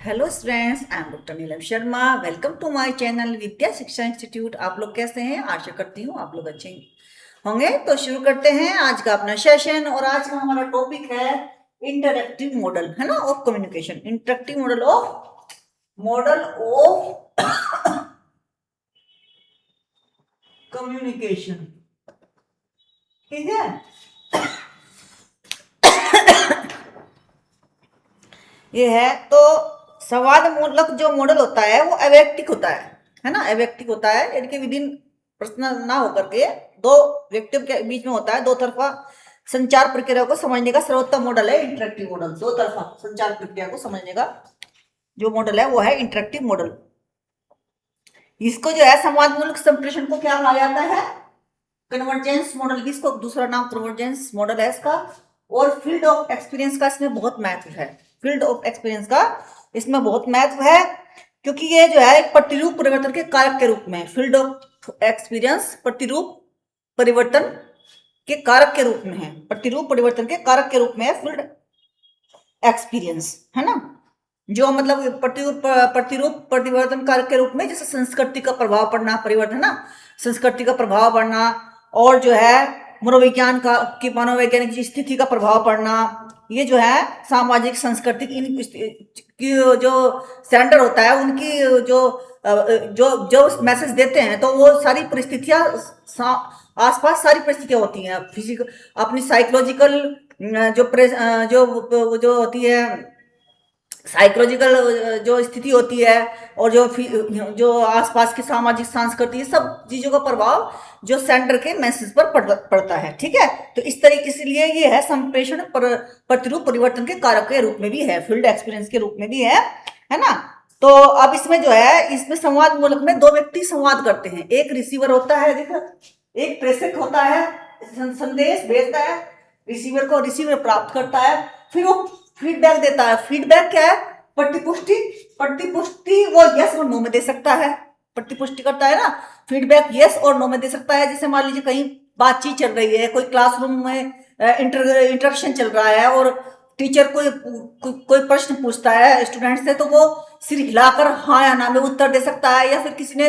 Hello students, I am doctor Neelam Sharma. Welcome to my channel Vidya Shiksha institute. आप लोग कैसे हैं? आशा करती हूँ आप लोग अच्छे होंगे। तो शुरू करते हैं आज का अपना सेशन। और आज का हमारा टॉपिक है इंटरैक्टिव मॉडल, है ना, of communication. Interactive model of communication. ठीक है। ये है तो संवाद मूलक जो मॉडल होता है वो अवैयक्तिक होता है ना, अवैयक्तिक होता है। यानी कि विदिन पर्सनल ना होकर के दो व्यक्तियों के बीच में होता है। दो तरफा संचार प्रक्रिया को समझने का सर्वोत्तम मॉडल है इंटरेक्टिव मॉडल। दो तरफा संचार प्रक्रिया को समझने का जो मॉडल है वो है इंटरेक्टिव मॉडल। इसको जो है संवाद मूलक संप्रेषण को क्या कहा जाता है? Convergence model. इसको दूसरा नाम कन्वर्जेंस मॉडल है इसका। और फील्ड ऑफ एक्सपीरियंस का इसमें बहुत महत्व है। फील्ड ऑफ एक्सपीरियंस का इसमें बहुत महत्व है, क्योंकि ये जो है एक प्रतिरूप परिवर्तन के कारक के रूप में, फील्ड ऑफ एक्सपीरियंस प्रतिरूप परिवर्तन के कारक के रूप में है। प्रतिरूप परिवर्तन के कारक के रूप में है फील्ड एक्सपीरियंस, है ना। जो मतलब प्रतिरूप परिवर्तन कारक के रूप में, जैसे संस्कृति का प्रभाव पड़ना, परिवर्तन, है ना, संस्कृति का प्रभाव पड़ना, और जो है मनोविज्ञान का की मनोवैज्ञानिक स्थिति का प्रभाव पड़ना, ये जो है सामाजिक सांस्कृतिक इन की जो सेंटर होता है उनकी जो जो जो मैसेज देते हैं, तो वो सारी परिस्थितियां आसपास सारी परिस्थितियां होती हैं। फिजिकल, अपनी साइकोलॉजिकल जो होती है, साइकोलॉजिकल जो स्थिति होती है, और जो आसपास की सामाजिक सांस्कृतिक सब चीजों का प्रभाव जो सेंटर के मैसेज पर पड़ता है। ठीक है। तो इस तरीके, इसलिए ये है संप्रेषण प्रतिरूप परिवर्तन के कारक के रूप में भी है, फील्ड एक्सपीरियंस के रूप में भी है ना। तो अब इसमें जो है, इसमें संवाद मूलक में दो व्यक्ति संवाद करते हैं। एक रिसीवर होता है, देखो, एक प्रेषक होता है, संदेश भेजता है रिसीवर को, रिसीवर प्राप्त करता है, फिर वो फीडबैक देता है। फीडबैक क्या है? प्रतिपुष्टि। प्रतिपुष्टि वो यस और नो में दे सकता है, प्रतिपुष्टि करता है ना। फीडबैक यस और नो में दे सकता है। जैसे मान लीजिए कहीं बातचीत चल रही है, कोई क्लासरूम में इंटरेक्शन चल रहा है, और टीचर कोई प्रश्न पूछता है स्टूडेंट से, तो वो सिर हिलाकर हाँ या ना में उत्तर दे सकता है। या फिर किसी ने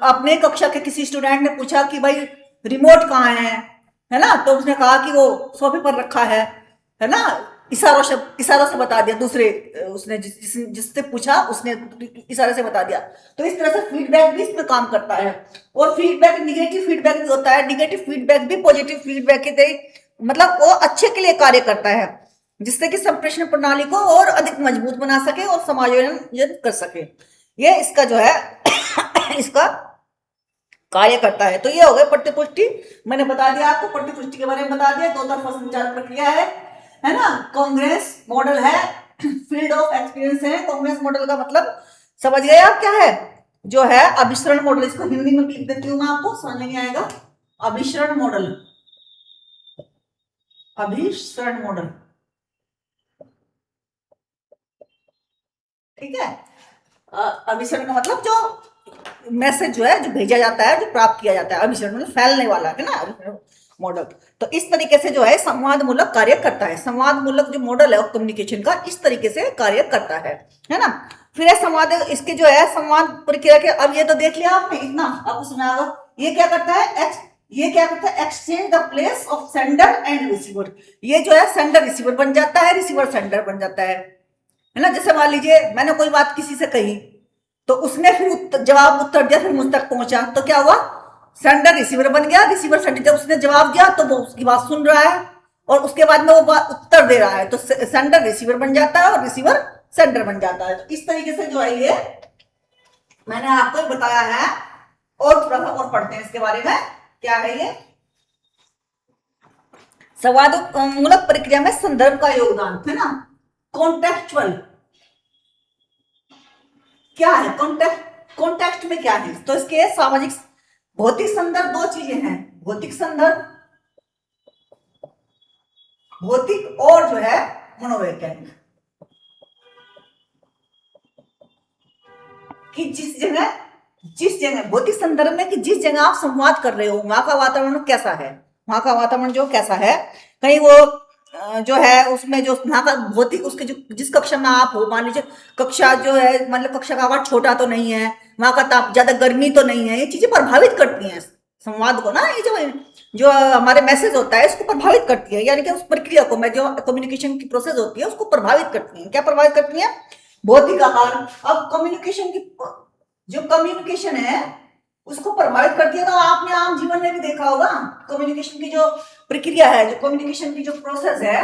अपने कक्षा के किसी स्टूडेंट ने पूछा कि भाई रिमोट कहाँ है ना, तो उसने कहा कि वो सोफे पर रखा है ना। इशारों से बता दिया दूसरे, उसने जिससे पूछा उसने इशारे से बता दिया। तो इस तरह से फीडबैक भी इसमें काम करता है। और फीडबैक निगेटिव फीडबैक भी होता है। निगेटिव फीडबैक भी पॉजिटिव फीडबैक के मतलब वो अच्छे के लिए कार्य करता है, जिससे कि संप्रेषण प्रणाली को और अधिक मजबूत बना सके और समायोजन कर सके। ये इसका जो है इसका कार्य करता है। तो ये हो गया प्रतिपुष्टि। मैंने बता दिया आपको, प्रतिपुष्टि के बारे में बता दिया। दो तरफा संचार प्रक्रिया है ना। कांग्रेस मॉडल है, फील्ड ऑफ एक्सपीरियंस है। कांग्रेस मॉडल का मतलब समझ गए आप क्या है? जो है अभिसरण मॉडल। इसको हिंदी में लिख देती हूँ मैं, आपको समझ में नहीं आएगा। अभिसरण मॉडल, अभिसरण मॉडल, ठीक है। अभिसरण का मतलब जो मैसेज जो है, जो भेजा जाता है, जो प्राप्त किया जाता है, अभिसरण मतलब फैलने वाला, है ना, मॉडल। तो इस तरीके से जो है संवाद मूलक कार्य करता है। संवाद मूलक जो मॉडल है कम्युनिकेशन का, इस तरीके से कार्य करता है ना। फिर है संवाद, इसके जो है संवाद प्रक्रिया के, अब ये तो देख लिया आपने, इतना आपको सुना होगा। ये क्या करता है? ये क्या करता है? Exchange the place of sender and receiver. ये जो है सेंडर रिसीवर बन जाता है, रिसीवर सेंडर बन जाता है ना। जैसे मान लीजिए मैंने कोई बात किसी से कही, तो उसने फिर जवाब उत्तर दिया, फिर मुझ तक पहुंचा, तो क्या हुआ? सेंडर रिसीवर बन गया। रिसीवर सेंडर, जब उसने जवाब दिया तो वो उसकी बात सुन रहा है, और उसके बाद में वो बात उत्तर दे रहा है, तो सेंडर रिसीवर बन जाता है और रिसीवर सेंडर बन जाता है। तो इस तरीके से जो है ये मैंने आपको बताया है। और थोड़ा सा और पढ़ते हैं इसके बारे में, क्या है ये? संवाद मूलक प्रक्रिया में संदर्भ का योगदान, है ना। कॉन्टेक्चुअल क्या है? कॉन्टेक्स्ट में क्या है? तो इसके सामाजिक, भौतिक संदर्भ, दो चीजें हैं। भौतिक संदर्भ, भौतिक, और जो है मनोवैज्ञानिक। कि जिस जगह भौतिक संदर्भ में, कि जिस जगह आप संवाद कर रहे हो वहां का वातावरण कैसा है, वहां का वातावरण जो कैसा है। कहीं वो जो है उसमें जो वहाँ का भौतिक उसके जो जिस कक्षा में आप हो, मान लीजिए कक्षा जो है मतलब कक्षा का आकार छोटा तो नहीं है, वहाँ का ताप ज्यादा गर्मी तो नहीं है, ये चीजें प्रभावित करती हैं संवाद को ना। ये जो जो हमारे मैसेज होता है इसको प्रभावित करती है, यानी कि उस प्रक्रिया को, मैं जो कम्युनिकेशन की प्रोसेस होती है उसको प्रभावित करती है। क्या प्रभावित करती है? भौतिक आकार। अब कम्युनिकेशन की जो कम्युनिकेशन है उसको प्रभावित करती है, तो आपने आम जीवन में भी देखा होगा कम्युनिकेशन की जो प्रक्रिया है, जो कम्युनिकेशन की जो प्रोसेस है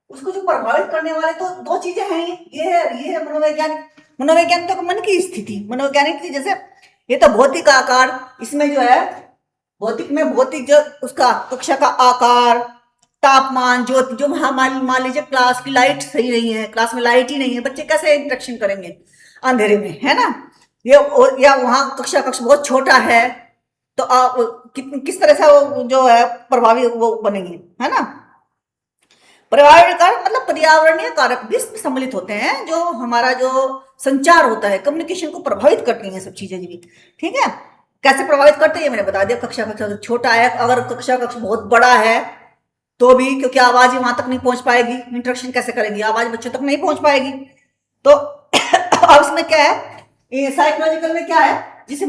उसको जो प्रभावित करने वाले तो दो चीजें हैं, ये है मनोवैज्ञानिक। मनोवैज्ञानिक तो मन की स्थिति, मनोवैज्ञानिक की जैसे ये तो भौतिक आकार, इसमें जो है भौतिक में भौतिक जो उसका कक्षा का आकार, तापमान, जो जो मान लीजिए क्लास की लाइट सही नहीं है, क्लास में लाइट ही नहीं है, बच्चे कैसे इंटरेक्शन करेंगे अंधेरे में, है ना। ये या वहां कक्ष बहुत छोटा है तो आप किस तरह से वो जो है प्रभावी वो बनेंगे, है ना। पर्यावरणीय कारक मतलब पर्यावरणीय कारक भी सम्मिलित होते हैं जो हमारा जो संचार होता है, कम्युनिकेशन को प्रभावित करती हैं सब चीजें भी। ठीक है, कैसे प्रभावित करते हैं मैंने बता दिया। कक्षा कक्ष छोटा है, अगर कक्षा कक्ष बहुत बड़ा है तो भी, क्योंकि आवाज ही वहां तक नहीं पहुंच पाएगी, इंटरेक्शन कैसे करेंगी, आवाज बच्चों तक नहीं पहुंच पाएगी। तो अब इसमें क्या है, ये साइकोलॉजिकल में क्या है, जिसे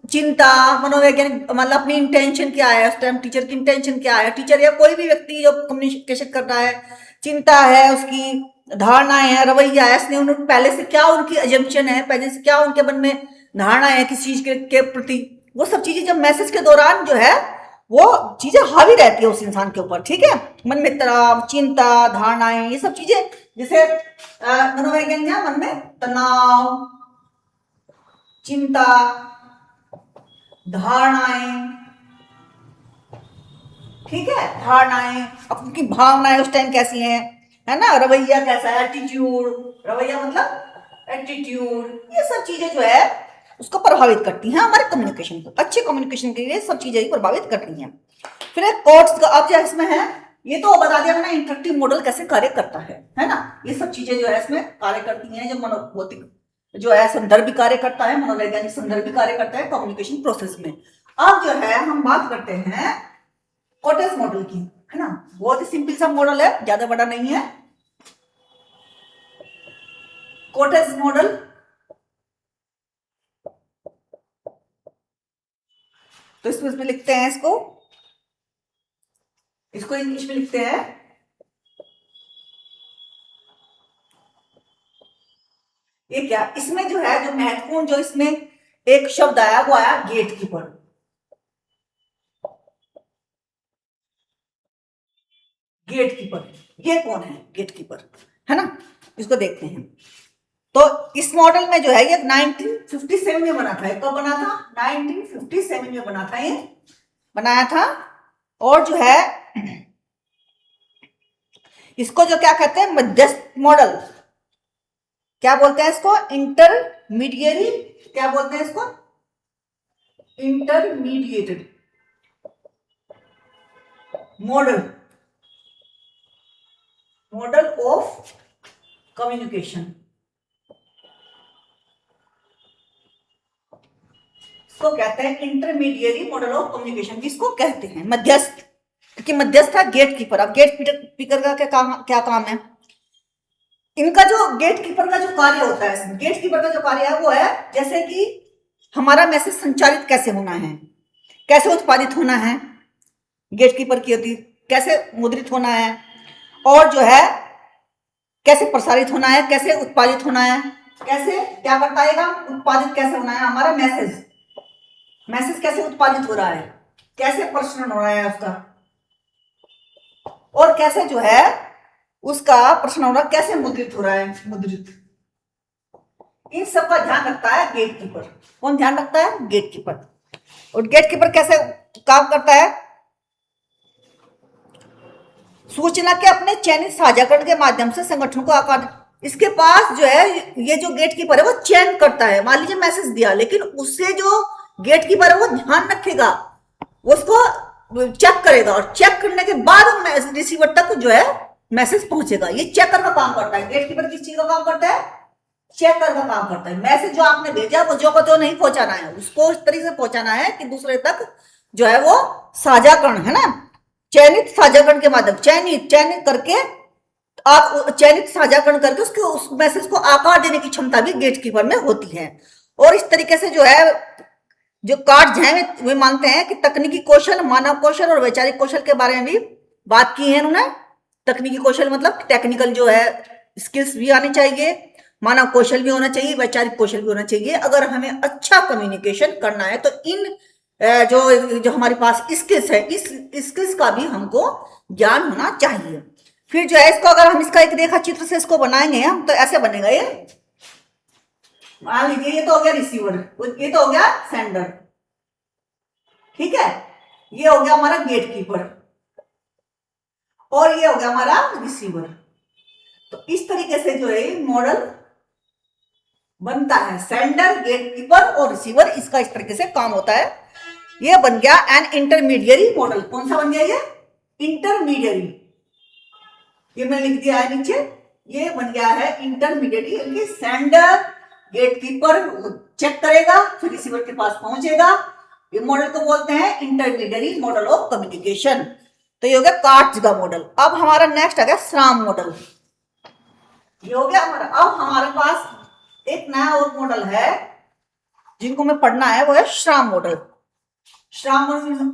चिंता, मनोवैज्ञानिक मतलब अपनी इंटेंशन क्या है उस टाइम, टीचर की इंटेंशन क्या है, टीचर या कोई भी व्यक्ति जो कम्युनिकेशन कर रहा है, चिंता है, उसकी धारणाएं है, रवैया है, इसने उन्होंने पहले से क्या उनकी एजम्पशन है, पहले से क्या उनके मन में धारणा है किसी चीज के प्रति, वो सब चीजें जब मैसेज के दौरान जो है वो चीजें हावी रहती है उस इंसान के ऊपर। ठीक है, मन में तनाव, चिंता, धारणाएं, ये सब चीजें, जैसे मनोवैज्ञानिक मन में तनाव, चिंता, धारणाएं, ठीक है, धारणाएं, अपनी भावनाएं उस टाइम कैसी हैं, है ना, रवैया कैसा है, एटीट्यूड, रवैया मतलब एटीट्यूड, ये सब चीजें जो है उसको प्रभावित करती हैं हमारे कम्युनिकेशन को। अच्छे कम्युनिकेशन के लिए सब चीजें ही प्रभावित करती हैं। फिर एक कोट्स का अब इसमें है, ये तो बता दिया मैंने इंटरेक्टिव मॉडल कैसे कार्य करता है ना। ये सब चीजें जो है इसमें कार्य करती हैं, जो मनोभौतिक जो है संदर्भ भी कार्य करता है, मनोवैज्ञानिक संदर्भ भी कार्य करता है कम्युनिकेशन प्रोसेस में। अब जो है हम बात करते हैं कोटेस मॉडल की, है ना। बहुत ही सिंपल सा मॉडल है, ज्यादा बड़ा नहीं है। कोटेस मॉडल तो इसमें लिखते हैं, इसको इंग्लिश में लिखते हैं, ये क्या, इसमें जो है जो महत्वपूर्ण जो इसमें एक शब्द आया वो आया गेट कीपर। गेट कीपर, ये कौन है गेट कीपर, है ना, इसको देखते हैं। तो इस मॉडल में जो है ये 1957 में बना था। कब बना था? 1957 में बना था, ये बनाया था। और जो है इसको जो क्या कहते हैं, मध्यस्थ मॉडल, क्या बोलते हैं इसको, इंटरमीडिएरी, क्या बोलते हैं इसको, intermediated model, model of communication, इसको कहते हैं इंटरमीडिएरी मॉडल ऑफ कम्युनिकेशन। इसको कहते हैं मध्यस्थ, क्योंकि मध्यस्थ है गेट कीपर। अब गेट कीपर का क्या काम है, इनका जो गेट कीपर का जो कार्य होता है, गेट कीपर का जो कार्य है वो है जैसे कि हमारा मैसेज संचारित कैसे होना है, कैसे उत्पादित होना है, गेट कीपर की होती कैसे मुद्रित होना है, और जो है कैसे प्रसारित होना है, कैसे उत्पादित होना है, कैसे क्या करता है, उत्पादित कैसे होना है हमारा मैसेज कैसे उत्पादित हो रहा है, कैसे प्रसारण हो रहा है उसका, और कैसे जो है उसका प्रश्न हो रहा, कैसे मुद्रित हो रहा है, मुद्रित, इन सब का ध्यान रखता है गेट कीपर। कौन ध्यान रखता है? Gate keeper. और गेट कीपर कैसे काम करता है, सूचना के अपने चयनित साझाकरण के माध्यम से संगठन को आकार, इसके पास जो है ये जो गेट कीपर है वो चयन करता है। मान लीजिए मैसेज दिया, लेकिन उससे जो गेट कीपर है वो ध्यान रखेगा, उसको चेक करेगा, और चेक करने के बाद रिसीवर तक जो है मैसेज पहुंचेगा। ये चेकर का काम करता है। गेट कीपर किस चीज का काम करता है? चेकर का काम करता है। मैसेज जो आपने भेजा वो जो को तो नहीं पहुंचाना है, उसको इस तरीके से पहुंचाना है कि दूसरे तक जो है वो साझाकरण, है ना, चयनित साझाकरण के माध्यम, चयनित करके आप चयनित साझाकरण करके उसके उस मैसेज को आकार देने की क्षमता भी गेट कीपर में होती है। और इस तरीके से जो है जो कार्ड्स हैं वे मानते हैं कि तकनीकी कौशल, मानव कौशल और वैचारिक कौशल के बारे में भी बात की है उन्होंने। तकनीकी कौशल मतलब टेक्निकल जो है स्किल्स भी आनी चाहिए, मानव कौशल भी होना चाहिए, वैचारिक कौशल भी होना चाहिए। अगर हमें अच्छा कम्युनिकेशन करना है तो इन जो जो हमारे पास स्किल्स है, इस स्किल्स का भी हमको ज्ञान होना चाहिए। फिर जो है इसको अगर हम इसका एक रेखा चित्र से इसको बनाएंगे हम तो ऐसे बनेगा ये। मान लीजिए ये तो हो गया रिसीवर, ये तो हो गया सेंडर, ठीक है। ये हो गया हमारा गेट कीपर और ये हो गया हमारा रिसीवर। तो इस तरीके से जो है मॉडल बनता है, सेंडर, गेट कीपर और रिसीवर, इसका इस तरीके से काम होता है। ये बन गया एन इंटरमीडियरी मॉडल। कौन सा बन गया ये? इंटरमीडियरी। ये मैंने लिख दिया है नीचे, ये बन गया है इंटरमीडियरी, यानी सेंडर गेट कीपर चेक करेगा फिर रिसीवर के पास पहुंचेगा। ये मॉडल को बोलते हैं इंटरमीडियरी मॉडल ऑफ कम्युनिकेशन। तो ये हो गया कार्ट्स का मॉडल। अब हमारा नेक्स्ट आ गया श्राम मॉडल। ये हो गया हमारा। अब हमारे पास एक नया और मॉडल है जिनको हमें पढ़ना है, वो है श्राम मॉडल। श्राम मॉडल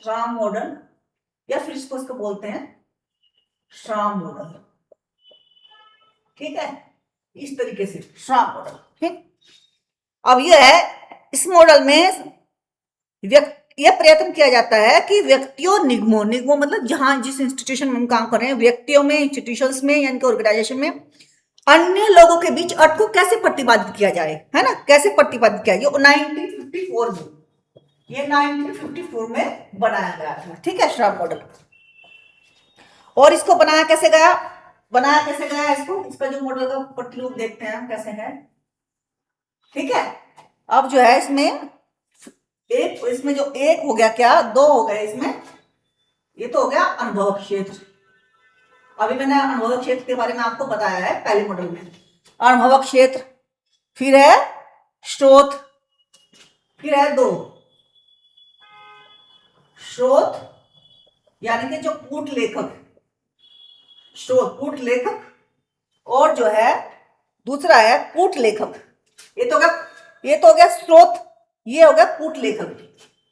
श्राम मॉडल या फिर इसको बोलते हैं श्राम मॉडल, ठीक है। इस तरीके से श्राम मॉडल, ठीक। अब यह है, इस मॉडल में यह प्रयत्न किया जाता है कि व्यक्तियों, निगमों मतलब जहां जिस इंस्टीट्यूशन में हम काम कर रहे हैं, व्यक्तियों में, इंस्टीट्यूशंस में यानी कि ऑर्गेनाइजेशन में अन्य लोगों के बीच अर्थ को कैसे प्रतिपादित किया जाए, है ना, कैसे प्रतिपादित किया। ये 1954 में, ये 1954 में बनाया गया था, ठीक है, श्राम मॉडल। और इसको बनाया कैसे गया इसको, इसका जो मॉडल का प्रतिरूप देखते हैं हम कैसे है, ठीक है। अब जो है इसमें जो एक हो गया, क्या दो हो गए इसमें, ये तो हो गया अनुभव क्षेत्र। अभी मैंने अनुभव क्षेत्र के बारे में आपको बताया है पहले मॉडल में। अनुभव क्षेत्र, फिर है स्रोत, फिर है दो स्रोत यानी कि जो कूट लेखक, स्रोत कूट लेखक, और जो है दूसरा है कूट लेखक। ये तो हो गया स्रोत, ये हो गया कूट लेखक,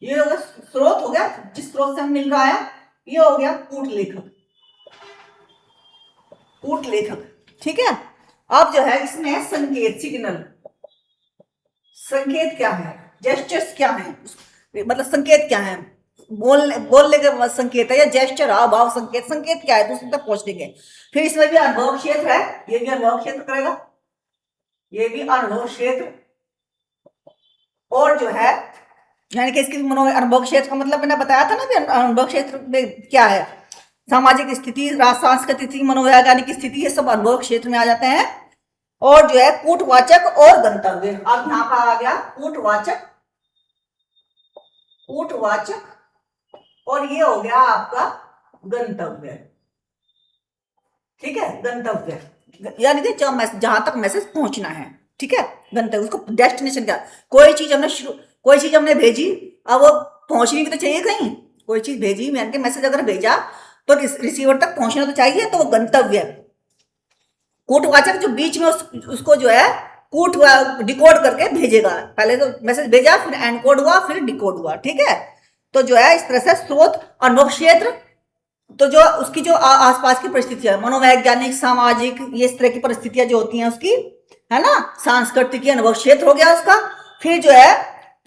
ये हो गया स्रोत, हो गया जिस स्रोत से हम मिल रहा है, ये हो गया कूट लेखक, ठीक है। अब जो है इसमें संकेत, सिग्नल, संकेत क्या है, जेस्चर्स क्या है, मतलब संकेत क्या है, बोलने का संकेत है या जेस्चर, हाव संकेत क्या है दूसरे तक पहुंचने के। फिर इसमें भी अनुभव क्षेत्र है, ये भी अनुभव क्षेत्र करेगा, ये भी अनुभव क्षेत्र। और जो है यानी कि इसकी अनुभव क्षेत्र का मतलब मैंने बताया था ना कि अनुभव क्षेत्र में क्या है, सामाजिक स्थिति, सांस्कृतिक स्थिति, मनोवैज्ञानिक स्थिति, ये सब अनुभव क्षेत्र में आ जाते हैं। और जो है कूटवाचक और गंतव्य। अब यहां पर आ गया कूटवाचक और ये हो गया आपका गंतव्य, ठीक है, गंतव्य यानी कि जहां तक मैसेज पहुंचना है, ठीक है, गंतव्य, उसको डेस्टिनेशन क्या। कोई चीज हमने भेजी, अब वो पहुंचनी भी तो चाहिए कहीं, कोई चीज भेजी यानी कि मैसेज अगर भेजा तो रिसीवर तक पहुंचना तो चाहिए, तो वो गंतव्य। कूटवाचक जो बीच में उसको जो है डिकोड करके भेजेगा, पहले तो मैसेज भेजा फिर एनकोड हुआ फिर डिकोड हुआ, ठीक है। तो जो है इस तरह से स्रोत, अनुभव क्षेत्र, तो जो उसकी जो आसपास की परिस्थितियां, मनोवैज्ञानिक, सामाजिक, ये इस तरह की परिस्थितियां जो होती हैं उसकी, है ना, सांस्कृतिक अनुभव क्षेत्र हो गया उसका। फिर जो है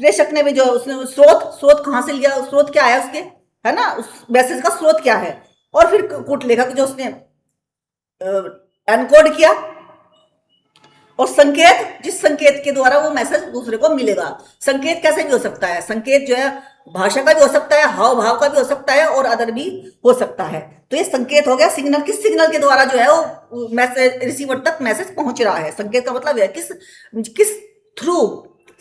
प्रेषक ने भी जो उसने स्रोत कहां से लिया, स्रोत क्या है उसके, है ना, उस मैसेज का स्रोत क्या है। और फिर कूट लेखक जो उसने एनकोड किया, और संकेत, जिस संकेत के द्वारा वो मैसेज दूसरे को मिलेगा। संकेत कैसे भी हो सकता है, संकेत जो है भाषा का भी हो सकता है, हाव भाव का भी हो सकता है और अदर भी हो सकता है। तो ये संकेत हो गया सिग्नल, किस सिग्नल के द्वारा जो है वो मैसेज रिसीवर तक मैसेज पहुंच रहा है। संकेत का मतलब है किस थ्रू,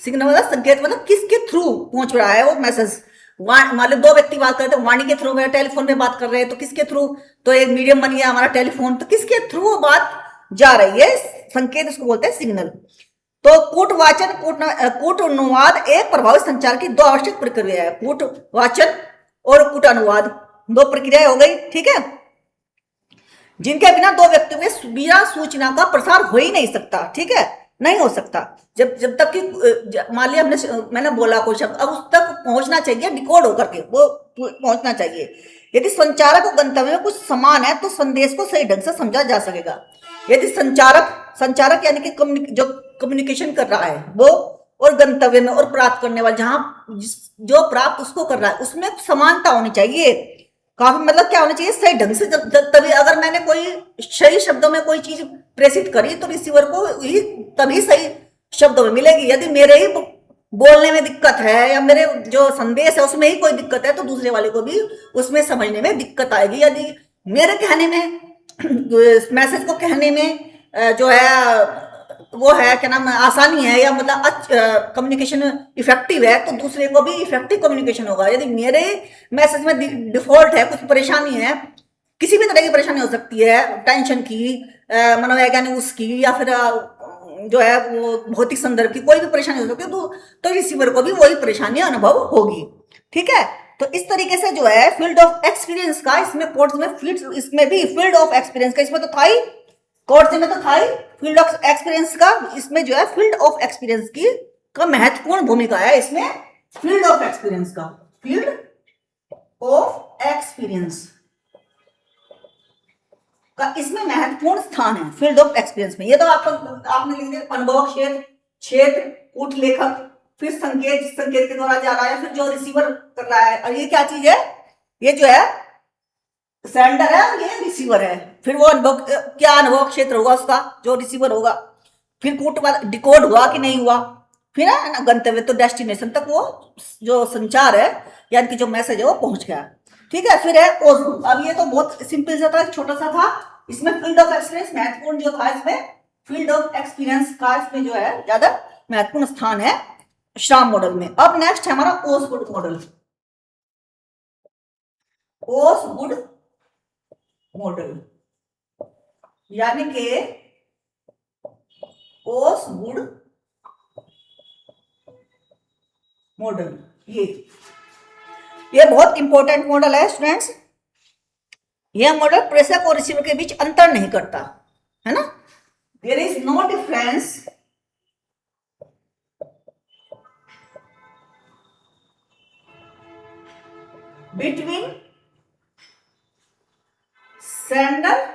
सिग्नल मतलब संकेत मतलब किसके थ्रू पहुंच रहा है वो मैसेज। मान लो दो व्यक्ति बात करते हैं, वाणी के थ्रू में, टेलीफोन में बात कर रहे हैं, तो किसके थ्रू, तो एक मीडियम बन गया हमारा टेलीफोन, तो किसके थ्रू वो बात जा रही है, संकेत उसको बोलते हैं सिग्नल। तो कूटवाचन, कूट अनुवाद एक प्रभावी संचार की दो आवश्यक प्रक्रिया है, कूट वाचन और कूट अनुवाद। दो प्रक्रियाएं हो गई, ठीक है, जिनके बिना दो व्यक्तियों में बिना सूचना का प्रसार हो ही नहीं सकता, ठीक है, नहीं हो सकता। जब जब तक कि मान लिया मैंने बोला कोई शब्द, अब उस तक पहुंचना चाहिए, डिकोड होकर के वो पहुंचना चाहिए। यदि संचारक को गंतव्य में कुछ समान है तो संदेश को सही ढंग से समझा जा सकेगा। यदि संचारक संचारक यानी कि जो कम्युनिकेशन कर रहा है वो, और गंतव्य में और प्राप्त करने वाला जहां जो प्राप्त उसको कर रहा है उसमें समानता होनी चाहिए। काफी मतलब क्या होना चाहिए, सही ढंग से। तभी अगर मैंने कोई सही शब्दों में कोई चीज प्रेषित करी तो रिसीवर को ही तभी सही शब्दों में मिलेगी। यदि मेरे ही बोलने में दिक्कत है या मेरे जो संदेश है उसमें ही कोई दिक्कत है तो दूसरे वाले को भी उसमें समझने में दिक्कत आएगी। यदि मेरे कहने में मैसेज को कहने में जो है वो है क्या नाम आसानी है या मतलब कम्युनिकेशन इफेक्टिव है तो दूसरे को भी इफेक्टिव कम्युनिकेशन होगा। यदि मेरे मैसेज में डिफॉल्ट है, कुछ परेशानी है, किसी भी तरह की परेशानी हो सकती है, टेंशन की, मनोवैज्ञानिक उसकी, या फिर जो है वो भौतिक संदर्भ की कोई भी परेशानी हो सकती है तो रिसीवर को भी वही परेशानी अनुभव होगी, ठीक है। तो इस तरीके से जो है फील्ड ऑफ एक्सपीरियंस का इसमें कोर्स में फील्ड, इसमें भी फील्ड ऑफ एक्सपीरियंस का इसमें तो था ही, कोर्स में तो था ही फील्ड ऑफ एक्सपीरियंस का, इसमें जो है फील्ड ऑफ एक्सपीरियंस की का महत्वपूर्ण भूमिका है। इसमें फील्ड ऑफ एक्सपीरियंस का, फील्ड ऑफ एक्सपीरियंस का इसमें महत्वपूर्ण स्थान है फील्ड ऑफ एक्सपीरियंस में। ये तो आपने लिख दिया अनुभव क्षेत्र, क्षेत्र, कूट लेखक, फिर संकेत, जिस संकेत के द्वारा जा रहा है, फिर जो रिसीवर कर रहा है। और ये क्या चीज है, ये जो है सेंडर है और ये रिसीवर है। फिर वो अनुभव, क्या अनुभव क्षेत्र होगा उसका जो रिसीवर होगा, फिर कूट डिकोड हुआ कि नहीं हुआ, फिर है ना गंतव्य तो डेस्टिनेशन तक वो जो संचार है यानी कि जो मैसेज है वो पहुंच गया, ठीक है। फिर है ओसगुड। अब ये तो बहुत सिंपल सा था, छोटा सा था। इसमें फील्ड ऑफ एक्सपीरियंस महत्वपूर्ण जो था, इसमें फील्ड ऑफ एक्सपीरियंस का इसमें जो है ज्यादा महत्वपूर्ण स्थान है श्राम मॉडल में। अब नेक्स्ट है हमारा ओसगुड मॉडल। ओसगुड मॉडल यानी कि ओसगुड मॉडल, ये बहुत इंपॉर्टेंट मॉडल है स्टूडेंट्स। यह मॉडल प्रेषक और रिसीवर के बीच अंतर नहीं करता है ना, there is no difference between sender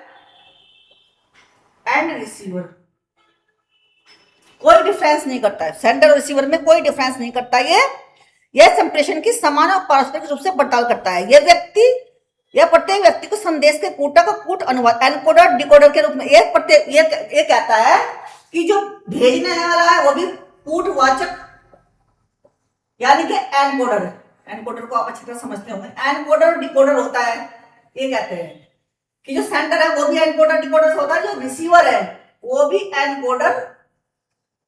and receiver. कोई डिफरेंस नहीं करता है, सेंडर और रिसीवर में कोई डिफरेंस नहीं करता। यह संप्रेषण की समान और पारस्परिक रूप से पड़ताल करता है। यह प्रत्येक व्यक्ति को संदेश के कूटा का कूट अनुवाद एनकोडर डिकोडर के रूप में ये कहता है कि जो भेजने वाला है वो भी कूटवाचक यानी कि एनकोडर। एनकोडर को आप अच्छी तरह समझते होंगे, एनकोडर डिकोडर होता है। ये कहते हैं कि जो सेंडर है वो भी एनकोडर डिकोडर होता है, जो रिसीवर है वो भी एनकोडर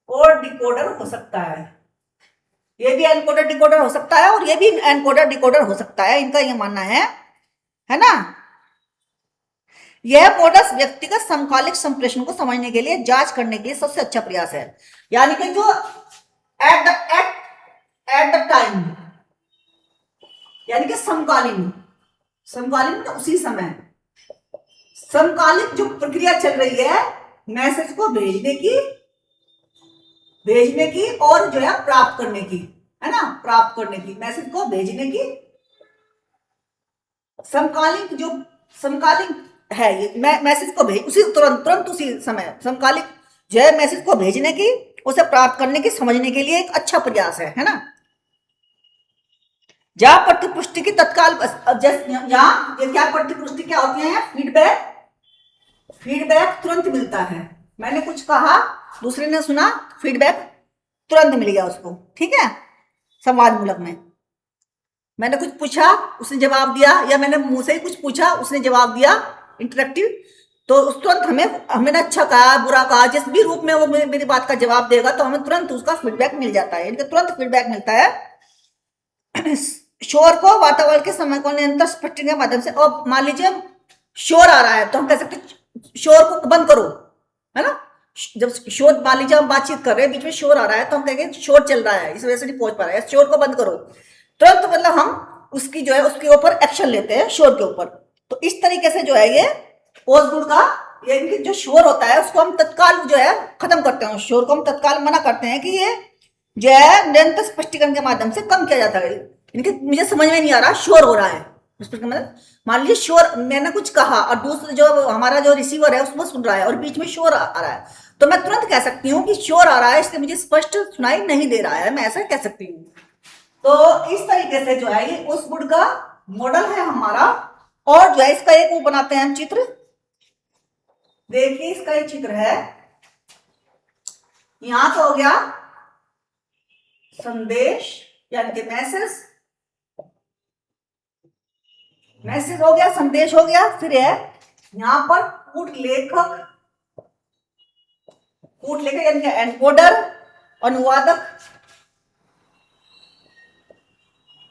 और डिकोडर हो सकता है। ये भी एनकोडर डिकोडर हो सकता है और ये भी एनकोडर डिकोडर हो सकता है, इनका ये मानना है ना। यह मॉडल व्यक्तिगत समकालिक संप्रेषण को समझने के लिए, जांच करने के लिए सबसे अच्छा प्रयास है। यानी कि जो एट द टाइम यानी कि समकालीन तो उसी समय समकालिक जो प्रक्रिया चल रही है मैसेज को भेजने की और जो है प्राप्त करने की, है ना, प्राप्त करने की, मैसेज को भेजने की समकालिक है ये मैसेज को भेज उसी तुरंत उसी समय समकालिक जो है मैसेज को भेजने की, उसे प्राप्त करने की, समझने के लिए एक अच्छा प्रयास है ना। जहां प्रतिपुष्टि की तत्काल यहाँ क्या प्रतिपुष्टि क्या होती है, फीडबैक तुरंत मिलता है। मैंने कुछ कहा, दूसरे ने सुना, फीडबैक तुरंत मिल गया उसको, ठीक है। संवाद मूलक में मैंने कुछ पूछा उसने जवाब दिया, या मैंने मुंह से ही कुछ पूछा उसने जवाब दिया, इंटरेक्टिव, तो उस तुरंत हमें अच्छा कहा बुरा कहा जिस भी रूप में वो मेरी बात का जवाब देगा तो हमें तुरंत उसका फीडबैक मिल जाता है, इनका तुरंत फीडबैक मिलता है। शोर को वातावरण के समय को निरंतर स्पष्टीकरण के माध्यम से, और मान लीजिए शोर आ रहा है तो हम कह सकते शोर को बंद करो, है ना। जब शोर, मान लीजिए हम बातचीत कर रहे हैं बीच में शोर आ रहा है तो हम कहेंगे शोर चल रहा है इस वजह से नहीं पहुंच पा रहा है, शोर को बंद करो। तुरंत मतलब हम उसकी जो है उसके ऊपर एक्शन लेते हैं, शोर के ऊपर। तो इस तरीके से जो है ये ओसगुड का ये जो शोर होता है उसको हम तत्काल जो है खत्म करते हैं, शोर को हम तत्काल मना करते हैं कि ये जो है निरंतर स्पष्टीकरण के माध्यम से कम किया जाता है। इनके मुझे समझ में नहीं आ रहा, शोर हो रहा है, मतलब मान लीजिए शोर, मैंने कुछ कहा और दूसरे जो हमारा जो रिसीवर है उसमें सुन रहा है और बीच में शोर आ रहा है, तो मैं तुरंत कह सकती हूँ कि शोर आ रहा है इसलिए मुझे स्पष्ट सुनाई नहीं दे रहा है, मैं ऐसा कह सकती हूँ। तो इस तरीके से जो है ये ओसगुड का मॉडल है हमारा। और जो है इसका एक वो बनाते हैं हम चित्र, देखिए इसका एक चित्र है, यहां तो हो गया संदेश यानी कि मैसेज, मैसेज हो गया, संदेश हो गया, फिर है यहां पर कूट लेखक, कूट लेखक यानी कि एनकोडर, अनुवादक,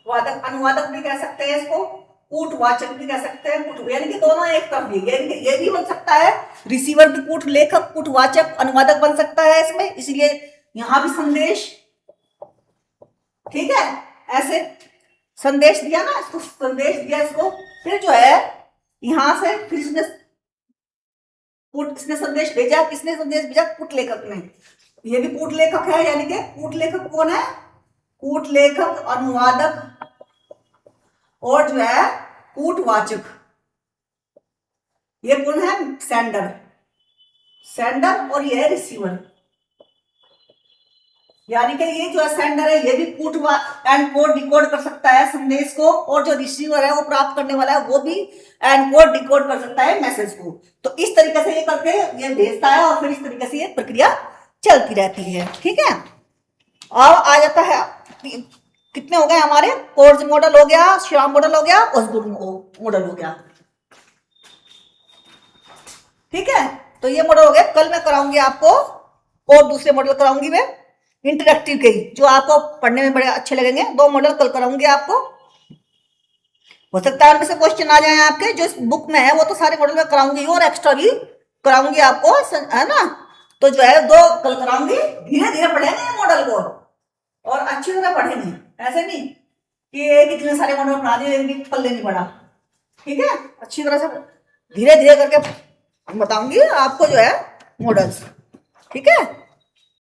वादक अनुवादक भी कह सकते हैं इसको, कूटवाचक भी कह सकते हैं, कूट यानी कि दोनों एक तरफ भी, यानी कि ये भी बन सकता है, रिसीवर भी कूट लेखक, कूटवाचक, अनुवादक बन सकता है इसमें, इसलिए यहां भी संदेश, ठीक है, ऐसे संदेश दिया ना, इसको संदेश दिया इसको, फिर जो है यहां से फिर इसने संदेश भेजा, किसने संदेश भेजा, कूट लेखक ने, ये भी कूट लेखक है, यानी कि कूट लेखक कौन है, कूट लेखक, अनुवादक और जो है कूटवाचक, ये कौन है, सेंडर, सेंडर और ये है रिसीवर, यानी कि ये जो है सेंडर है ये भी कूट एनकोड डिकोड कर सकता है संदेश को, और जो रिसीवर है वो प्राप्त करने वाला है वो भी एनकोड डिकोड कर सकता है मैसेज को। तो इस तरीके से ये करके ये भेजता है और फिर इस तरीके से ये प्रक्रिया चलती रहती है, ठीक है। अब आ जाता है, कितने हो गए हमारे, कोर्ज मॉडल हो गया, श्याम मॉडल हो गया, ओसगुड मॉडल हो गया, ठीक है। तो ये मॉडल हो गए, कल मैं कराऊंगी आपको और दूसरे मॉडल कराऊंगी मैं इंटरेक्टिव के ही, जो आपको पढ़ने में बड़े अच्छे लगेंगे, 2 मॉडल कल कराऊंगी आपको। हो सकता है उनमें से क्वेश्चन आ जाए आपके, जो इस बुक में है वो तो सारे मॉडल में कराऊंगी और एक्स्ट्रा भी कराऊंगी आपको, है ना। तो जो है 2 कल कराऊंगी, धीरे धीरे पढ़ेंगे ये मॉडल को और अच्छी तरह पढ़ेंगे, ऐसे नहीं कि एक ही दिन में सारे मॉडल पढ़ा दिए, एक दिन पल्ले नहीं पढ़ा, ठीक है। अच्छी तरह से धीरे धीरे करके बताऊंगी आपको जो है मॉडल्स, ठीक है।